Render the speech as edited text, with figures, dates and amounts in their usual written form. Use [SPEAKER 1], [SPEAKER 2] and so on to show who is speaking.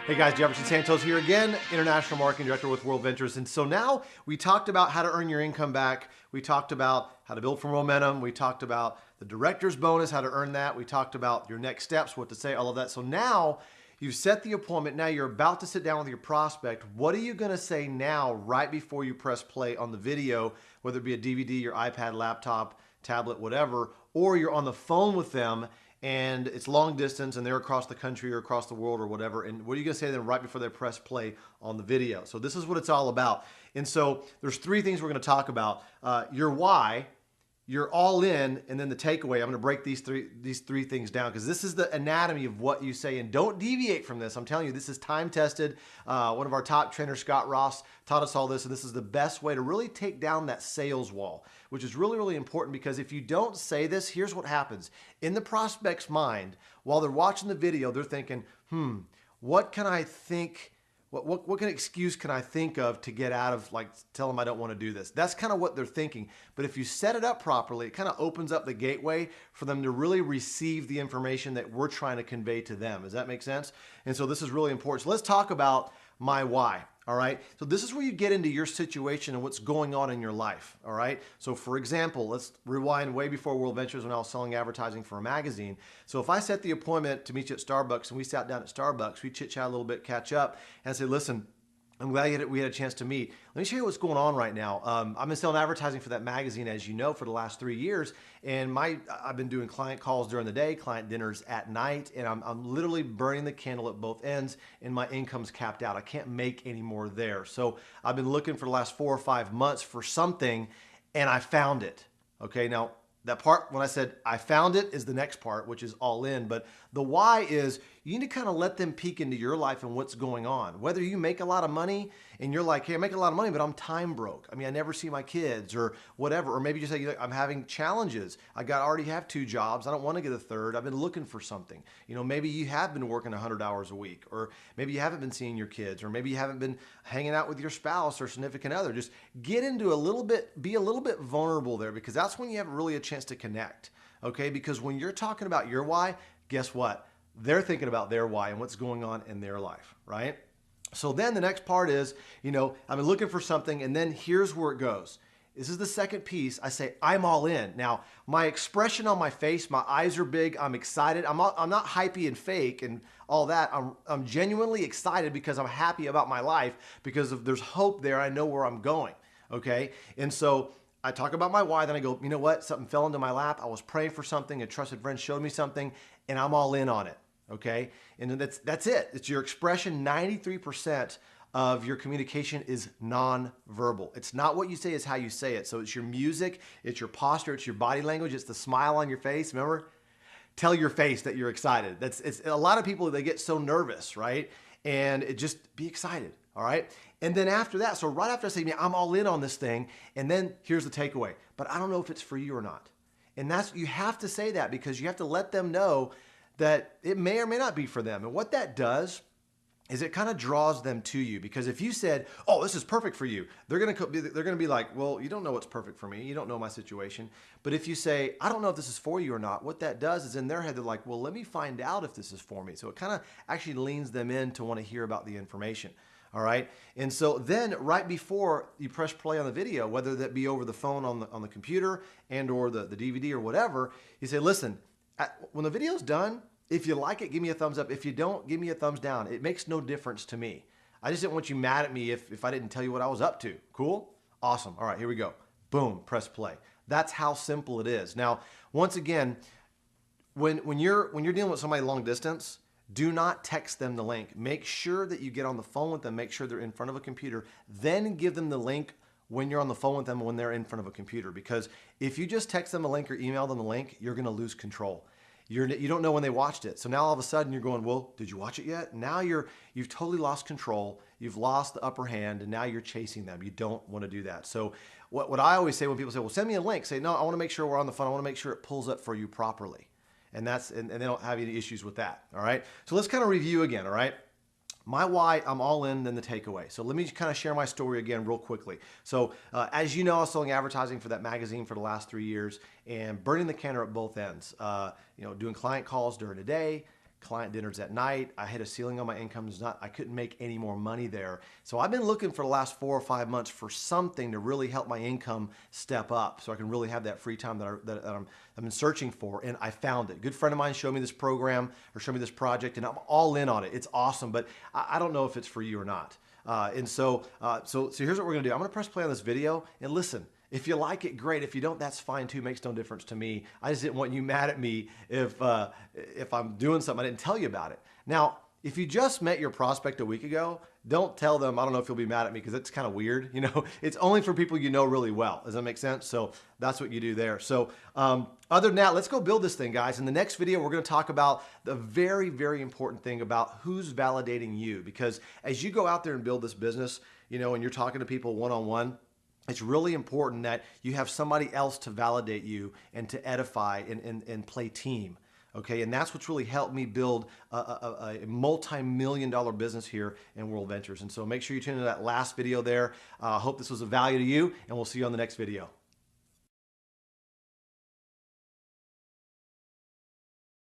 [SPEAKER 1] Hey guys, Jefferson Santos here again, International Marketing Director with Worldventures. And so now we talked about how to earn your income back. We talked about how to build from momentum. We talked about the director's bonus, how to earn that. We talked about your next steps, what to say, all of that. So now you've set the appointment. Now you're about to sit down with your prospect. What are you going to say now right before you press play on the video, whether it be a DVD, your iPad, laptop, tablet, whatever, or you're on the phone with them and it's long distance and they're across the country or across the world or whatever. And what are you going to say to them right before they press play on the video? So this is what it's all about. And so there's three things we're going to talk about. Your why, your all in, and then the takeaway. I'm going to break these three things down because this is the anatomy of what you say, and don't deviate from this. I'm telling you, this is time tested. One of our top trainers, Scott Ross, taught us all this, and this is the best way to really take down that sales wall, which is really, really important because if you don't say this, here's what happens. In the prospect's mind, while they're watching the video, they're thinking, what can I think? What kind of excuse can I think of to get out of, like, tell them I don't want to do this? That's kind of what they're thinking. But if you set it up properly, it kind of opens up the gateway for them to really receive the information that we're trying to convey to them. Does that make sense? And so this is really important. So let's talk about my why. All right. So this is where you get into your situation and what's going on in your life. All right. So for example, let's rewind way before Worldventures when I was selling advertising for a magazine. So if I set the appointment to meet you at Starbucks and we sat down at Starbucks, we chit chat a little bit, catch up, and I said, listen, I'm glad we had a chance to meet. Let me show you what's going on right now. I've been selling advertising for that magazine, as you know, for the last 3 years. And I've been doing client calls during the day, client dinners at night, and I'm literally burning the candle at both ends, and my income's capped out. I can't make any more there. So I've been looking for the last 4 or 5 months for something, and I found it. Okay, now that part, when I said I found it, is the next part, which is all in. But the why is you need to kind of let them peek into your life and what's going on. Whether you make a lot of money and you're like, hey, I'm making a lot of money, but I'm time broke. I mean, I never see my kids or whatever. Or maybe you say, I'm having challenges. Already have 2 jobs. I don't want to get a third. I've been looking for something. You know, maybe you have been working 100 hours a week, or maybe you haven't been seeing your kids, or maybe you haven't been hanging out with your spouse or significant other. Just get into be a little bit vulnerable there, because that's when you have really a chance to connect. Okay, because when you're talking about your why, guess what? They're thinking about their why and what's going on in their life, right? So then the next part is, I've been looking for something, and then here's where it goes. This is the second piece. I say, I'm all in. Now, my expression on my face, my eyes are big. I'm excited. I'm not hypey and fake and all that. I'm genuinely excited because I'm happy about my life, because if there's hope there, I know where I'm going, okay? And so I talk about my why, then I go, you know what? Something fell into my lap. I was praying for something. A trusted friend showed me something, and I'm all in on it. Okay. And that's it. It's your expression. 93% of your communication is nonverbal. It's not what you say, it's how you say it. So it's your music, it's your posture, it's your body language, it's the smile on your face. Remember? Tell your face that you're excited. It's a lot of people, they get so nervous, right? And just be excited. All right. And then after that, so right after I say, I'm all in on this thing, and then here's the takeaway, but I don't know if it's for you or not. And you have to say that, because you have to let them know that it may or may not be for them. And what that does is it kind of draws them to you, because if you said, oh, this is perfect for you, they're going to be like, well, you don't know what's perfect for me. You don't know my situation. But if you say, I don't know if this is for you or not, what that does is in their head, they're like, well, let me find out if this is for me. So it kind of actually leans them in to want to hear about the information. All right. And so then right before you press play on the video, whether that be over the phone on the computer and or the DVD or whatever, you say, listen, when the video's done, if you like it, give me a thumbs up. If you don't, give me a thumbs down. It makes no difference to me. I just didn't want you mad at me if I didn't tell you what I was up to. Cool? Awesome. All right, here we go. Boom, press play. That's how simple it is. Now, once again, when you're dealing with somebody long distance, do not text them the link. Make sure that you get on the phone with them. Make sure they're in front of a computer. Then give them the link when you're on the phone with them, when they're in front of a computer. Because if you just text them a link or email them a link, you're going to lose control. You don't know when they watched it. So now all of a sudden you're going, well, did you watch it yet? Now you've totally lost control. You've lost the upper hand, and now you're chasing them. You don't want to do that. So what I always say when people say, well, send me a link, say, no, I want to make sure we're on the phone. I want to make sure it pulls up for you properly. And they don't have any issues with that. All right. So let's kind of review again. All right. My why, I'm all in, then the takeaway. So let me kind of share my story again real quickly. So as you know, I was selling advertising for that magazine for the last 3 years and burning the candle at both ends. Doing client calls during the day, client dinners at night. I hit a ceiling on my income. I couldn't make any more money there. So I've been looking for the last 4 or 5 months for something to really help my income step up so I can really have that free time that I've been searching for, and I found it. A good friend of mine showed me this program or showed me this project, and I'm all in on it. It's awesome, but I don't know if it's for you or not. So here's what we're gonna do. I'm gonna press play on this video and listen. If you like it, great. If you don't, that's fine too. Makes no difference to me. I just didn't want you mad at me if I'm doing something I didn't tell you about it. Now, if you just met your prospect a week ago, don't tell them, I don't know if you'll be mad at me, because it's kind of weird. It's only for people you know really well. Does that make sense? So that's what you do there. So other than that, let's go build this thing, guys. In the next video, we're going to talk about the very, very important thing about who's validating you. Because as you go out there and build this business, and you're talking to people one-on-one, it's really important that you have somebody else to validate you and to edify and play team. Okay, and that's what's really helped me build a multi-million-dollar business here in Worldventures. And so make sure you tune into that last video there. Hope this was of value to you, and we'll see you on the next video.